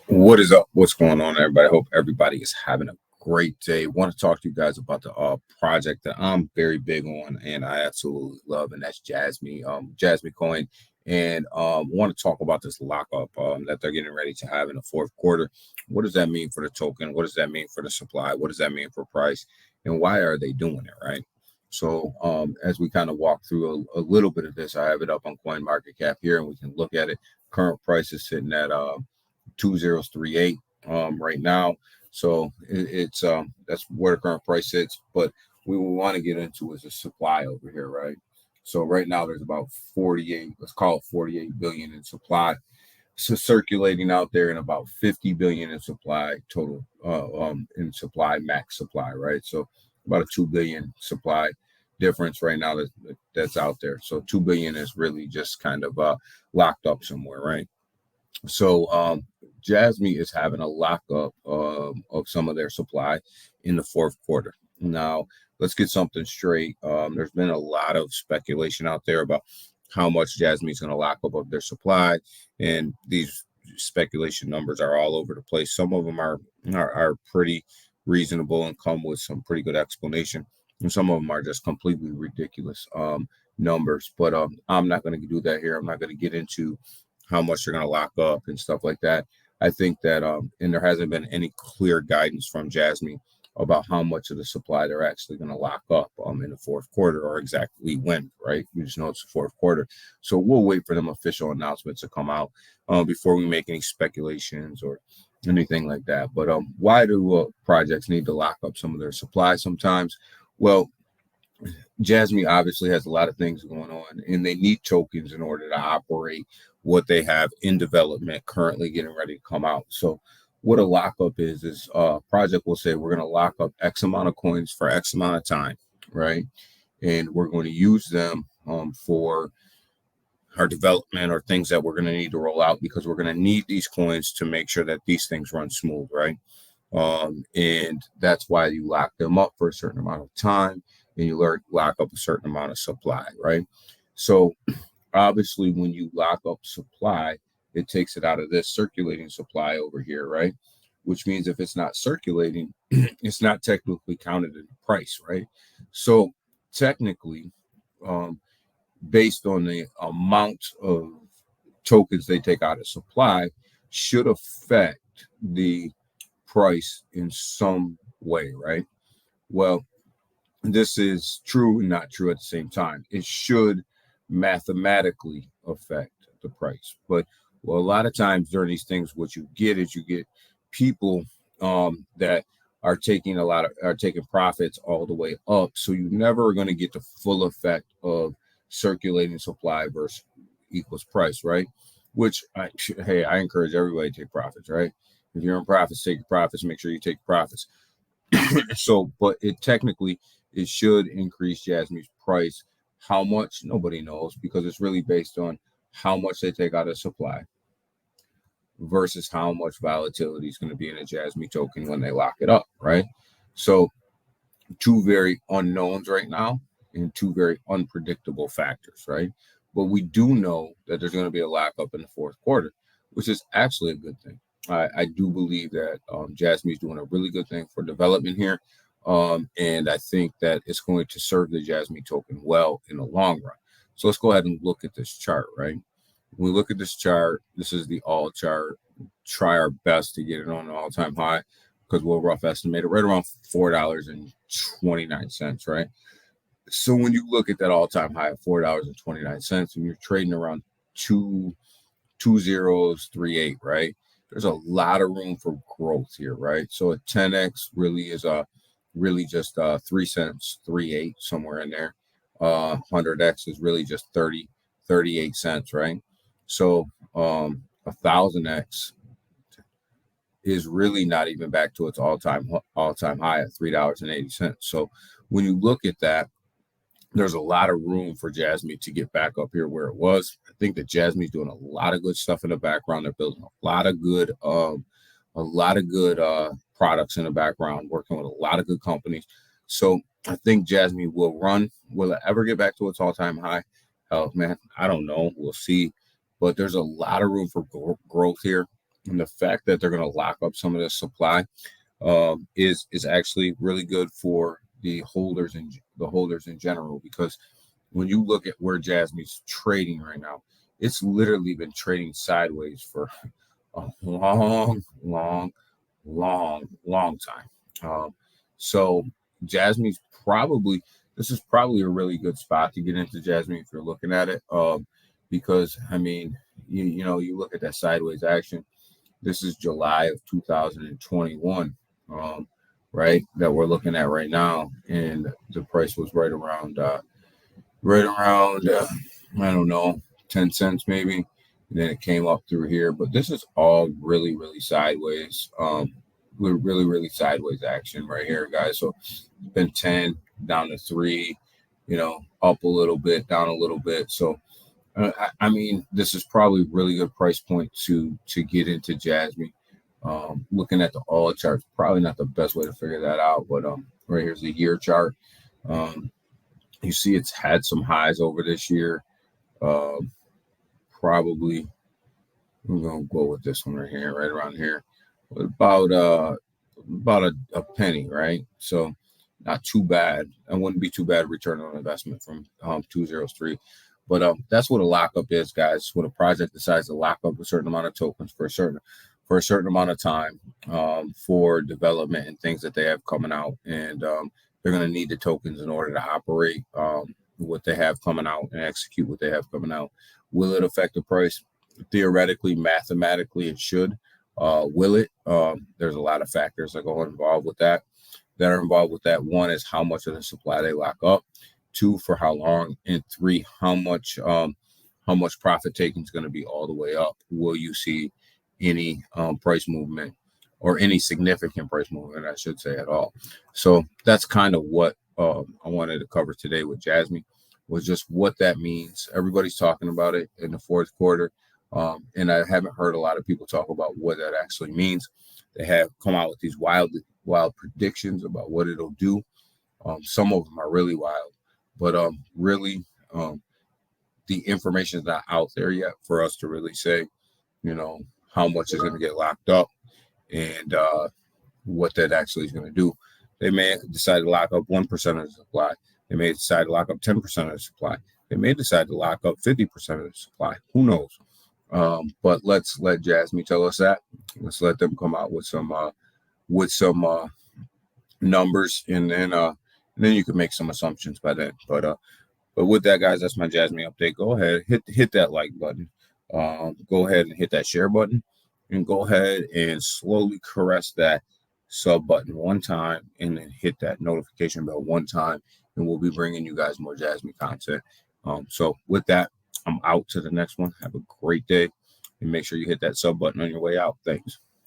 What is up? What's going on, everybody? I hope everybody is having a great day. Want to talk to you guys about the project that I'm very big on and I absolutely love, and that's Jasmy, Jasmy Coin. And want to talk about this lockup that they're getting ready to have in the fourth quarter. What does that mean for the token? What does that mean for the supply? What does that mean for price? And why are they doing it, right? So as we kind of walk through a little bit of this, I have it up on Coin Market Cap here, and we can look at it. Current price is sitting at 2038 right now. So it's that's where the current price sits. But we want to get into is the supply over here, right? So right now there's about 48, let's call it 48 billion in supply. So circulating out there, and about 50 billion in supply total in supply, max supply, right? So about a 2 billion supply difference right now that's out there. So 2 billion is really just kind of locked up somewhere, right? So Jasmy is having a lockup of some of their supply in the fourth quarter. Now, let's get something straight. There's been a lot of speculation out there about how much Jasmy is going to lock up of their supply, and these speculation numbers are all over the place. Some of them are pretty reasonable and come with some pretty good explanation, and some of them are just completely ridiculous numbers. But I'm not going to do that here. I'm not going to get into how much they're going to lock up and stuff like that. I think that, and there hasn't been any clear guidance from Jasmy about how much of the supply they're actually going to lock up in the fourth quarter, or exactly when, right? We just know it's the fourth quarter. So we'll wait for them official announcements to come out before we make any speculations or anything like that. But why do projects need to lock up some of their supply sometimes? Well, Jasmy obviously has a lot of things going on, and they need tokens in order to operate what they have in development currently getting ready to come out. So, what a lockup is project will say we're going to lock up X amount of coins for X amount of time, right? And we're going to use them for our development or things that we're going to need to roll out, because we're going to need these coins to make sure that these things run smooth, right? And that's why you lock them up for a certain amount of time, and you lock up a certain amount of supply, right? So obviously, when you lock up supply, it takes it out of this circulating supply over here, right? Which means if it's not circulating, it's not technically counted in the price, right? So technically, um, based on the amount of tokens they take out of supply, should affect the price in some way, right? Well, this is true and not true at the same time. It should mathematically affect the price, but well, a lot of times during these things, what you get is you get people that are taking profits all the way up. So you never are going to get the full effect of circulating supply versus equals price, right? Which hey, I encourage everybody to take profits, right? If you're in profits, take your profits. Make sure you take profits. So, but it technically it should increase Jasmy's price. How much? Nobody knows, because it's really based on how much they take out of supply versus how much volatility is going to be in a Jasmy token when they lock it up, right? So, two very unknowns right now, and two very unpredictable factors, right? But we do know that there's going to be a lockup in the fourth quarter, which is actually a good thing. I do believe that Jasmy's doing a really good thing for development here. And I think that it's going to serve the Jasmy token well in the long run. So let's go ahead and look at this chart, right? When we look at this chart, this is the all chart. Try our best to get it on an all-time high, because we'll rough estimate it right around $4.29, right? So when you look at that all-time high of $4.29, and you're trading around 2.2038, right? There's a lot of room for growth here, right? So a 10x really is really just 3 cents, 3.8, somewhere in there. 100x is really just 38 cents, right? So 1,000x is really not even back to its all-time high at $3.80. So when you look at that, there's a lot of room for Jasmy to get back up here where it was. I think that Jasmy's doing a lot of good stuff in the background. They're building a lot of good products in the background, working with a lot of good companies. So I think Jasmy will run. Will it ever get back to its all-time high? Hell, man, I don't know. We'll see. But there's a lot of room for growth here. And the fact that they're going to lock up some of this supply is actually really good for the holders in general, because when you look at where Jasmy's trading right now, it's literally been trading sideways for a long time. So Jasmy's probably this is probably a really good spot to get into Jasmy if you're looking at it. Because I mean, you look at that sideways action. This is July of 2021, right? That we're looking at right now, and the price was right around I don't know, 10 cents maybe. And then it came up through here, but this is all really sideways. With really sideways action right here, guys. So it's been 10 down to 3, up a little bit, down a little bit. So I mean, this is probably a really good price point to get into Jasmy. Looking at the all charts, probably not the best way to figure that out, but right here's the year chart. Um, you see, it's had some highs over this year. Uh, Probably we're gonna go with this one right here, right around here, with about a penny, right? So not too bad. It wouldn't be too bad return on investment from 203. But that's what a lockup is, guys. When a project decides to lock up a certain amount of tokens for a certain amount of time, for development and things that they have coming out, and they're going to need the tokens in order to operate what they have coming out and execute what they have coming out. Will it affect the price? Theoretically, mathematically, it should. Will it? There's a lot of factors that go involved with that. One is how much of the supply they lock up. Two, for how long, and three, how much profit taking is going to be all the way up. Will you see any price movement, or any significant price movement, I should say, at all? So that's kind of what I wanted to cover today with Jasmy, was just what that means. Everybody's talking about it in the fourth quarter, and I haven't heard a lot of people talk about what that actually means. They have come out with these wild predictions about what it'll do. Some of them are really wild, but really, the information is not out there yet for us to really say, how much is going to get locked up, and what that actually is going to do. They may decide to lock up 1% of the supply. They may decide to lock up 10% of the supply. They may decide to lock up 50% of the supply. Who knows? But let's let Jasmy tell us that. Let's let them come out with some numbers, and then you can make some assumptions by then. But with that, guys, that's my Jasmy update. Go ahead, hit that like button. Go ahead and hit that share button, and go ahead and slowly caress that sub button one time, and then hit that notification bell one time, and we'll be bringing you guys more Jasmy content. So with that, I'm out to the next one. Have a great day, and make sure you hit that sub button on your way out. Thanks.